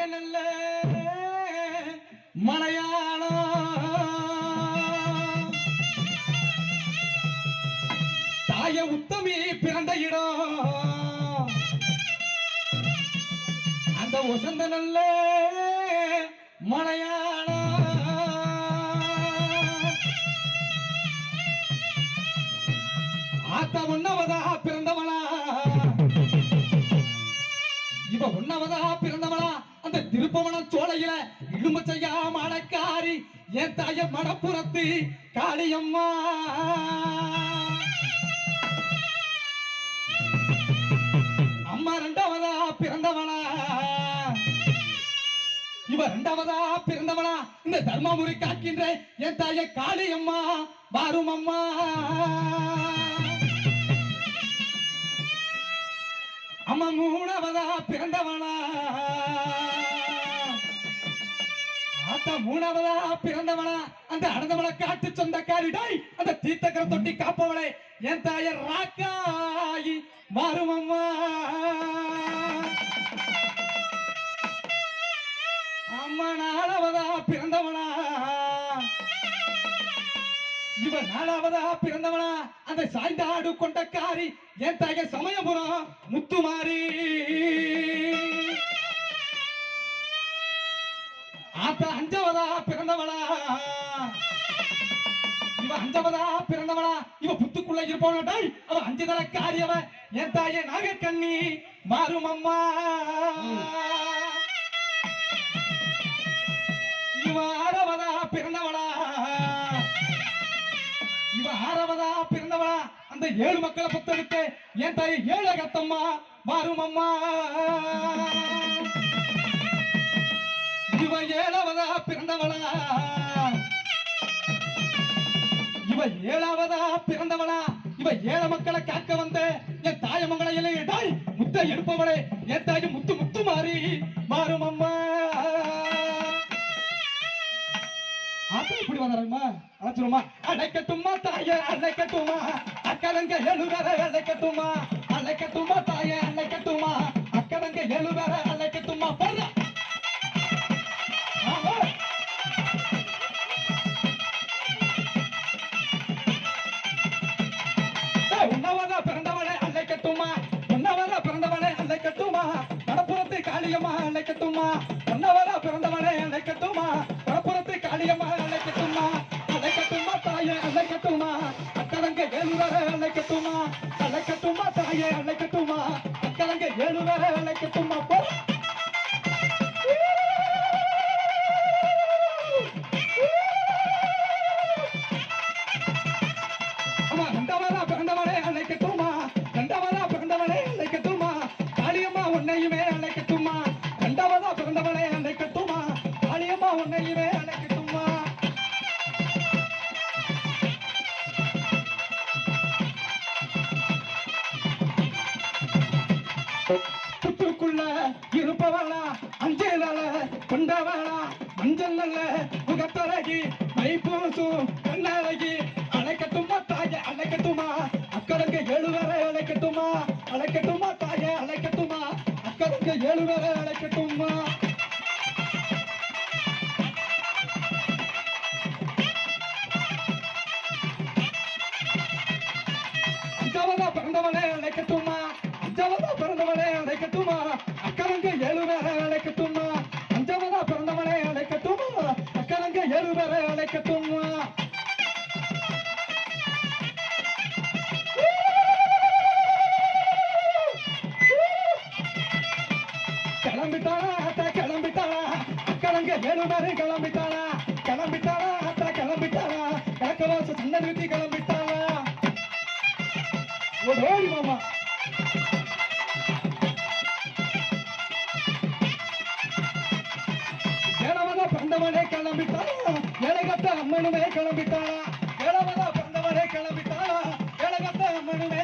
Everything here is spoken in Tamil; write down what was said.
அங்க நல்ல மலையாளம் தாய உத்தமி பிறந்த இடம் அந்த வசந்த நல்ல மலையாளம் ஆத்தா உன்னவதா பிறந்தவளா இவ உன்னவதா பிறந்தவளா அந்த திருப்பவனம் சோலையில இழும செய்யா மடக்காரி என் தாய மடப்புறத்து காளியம்மா அம்மா ரெண்டாவதா பிறந்தவளா இவ ரெண்டாவதா பிறந்தவளா இந்த தர்மபுரி காக்கின்ற என் தாய காளியம்மா பாரும் அம்மா அம்மா மூணாவதா பிறந்தவளா ஆத்தா மூணாவதா பிறந்தவளா அந்த அடந்தவளை காட்டு சொந்தக்காரிடாய் அந்த தீர்த்தக்கர தொட்டி காப்பவளை என் தாய ராக்காயி மாறும் அம்மா அம்மா நாலாவதா பிறந்தவளா இவ நாலாவதா பிறந்தவளா அந்த சாய்ந்தாடு கொண்டக்காரி என் தாய சமயபுரம் முத்துமாரி ஆத்தா அஞ்சவதா பிறந்தவளா இவ அஞ்சவதா பிறந்தவளா இவ புத்துக்குள்ள இருப்பவளை அவ அஞ்சுதல காரியவ என் தாய நாகக்கண்ணி மாறும் அம்மா இவ ஆறவதா பிறந்தவளா இவ ஆறவதா பிறந்தவளா அந்த ஏழு மக்களை புத்தெடுத்து என் தாய் ஏழு கத்தம்மா மாறும் அம்மா இவ ஏழாவதா பிறந்தவளா இவ ஏழாவதா பிறந்தவளா இவ ஏழு மக்களை காக்க வந்த என் தாய மங்களை இலையிட்டாய் முத்தை எடுப்பவளே என் தாய் முத்து முத்து மாறி மாறும் அம்மா ஆத்தா இப்படி வந்தாரம்மா அழைச்சிருமா அழைக்கட்டுமா தாய அழைக்கட்டுமா அக்கடங்க எழுவர அழைக்கட்டுமா அழைக்கட்டுமா தாய அழைக்கட்டுமா அக்கடங்க எழுவர அழைக்கட்டுமா போற உன்னவதா பிறந்தவளை அழைக்கட்டுமா உன்னவதா பிறந்தவளை அழைக்கட்டுமா கடப்புறத்தை காளியம்மா அழைக்கட்டுமா உன்னவதா பிறந்தவளை அழைக்கட்டுமா கடப்புறத்தை காளியம்மா அழைக்கட்டுமா அழைக்கட்டுமா தாயே அழைக்கட்டுமா அக்கடங்க எழுவர அழைக்கட்டுமா அழைக்கட்டுமா தாயே அழைக்கட்டுமா அக்கடங்க எழுவர அழைக்கட்டுமா போ ரெண்டாவதா பிறந்தவளே அழைக்கட்டுமா ரெண்டாவதா பிறந்தவளே அழைக்கட்டுமா காளியம்மா உன்னையுமே அழைக்கட்டுமா ரெண்டாவதா பிறந்தவளே அழைக்கட்டுமா காளியம்மா உன்னையுமே அழைக்கட்டுமா புத்துக்குள்ள இருப்பவளா அஞ்சலால கொண்டவளா மஞ்சள் நல்ல முகத்தழகி மைப்பூசும் கண்ணழகி அழைக்கட்டுமா தாய அழைக்கட்டுமா அக்கடங்க எழுவர அழைக்கட்டுமா அழைக்கட்டுமா தாய அழைக்கட்டுமா அக்கடங்க எழுவர அழைக்கட்டுமா அஞ்சாவதா பிறந்தவளே அழைக்கட்டுமா அஞ்சாவதா பிறந்தவளே அழைக்கட்டுமா அக்கடங்க எழுவர அழைக்கட்டுமா அஞ்சாவதா பிறந்தவளே அழைக்கட்டுமா அக்கடங்க எழுவர அழைக்கட்டுமா கிளம்பிட்டாளா அத்தா கிளம்பிட்டாளா அக்கடங்க எழுவரை கிளம்பிட்டாளா கிளம்பிட்டாளா அத்தா கிளம்பிட்டாளா கலக்கவாச சண்டை நிறுத்தி கிளம்பிட்டாளா ஓடி மாமா ஏழவதா பிறந்தவனே கிளம்பிட்டாளா ஏழகத்த அம்மனுமே கிளம்பிட்டாளா ஏழவதா பிறந்தவனே கிளம்பிட்டாளா ஏழகத்த அம்மனுமே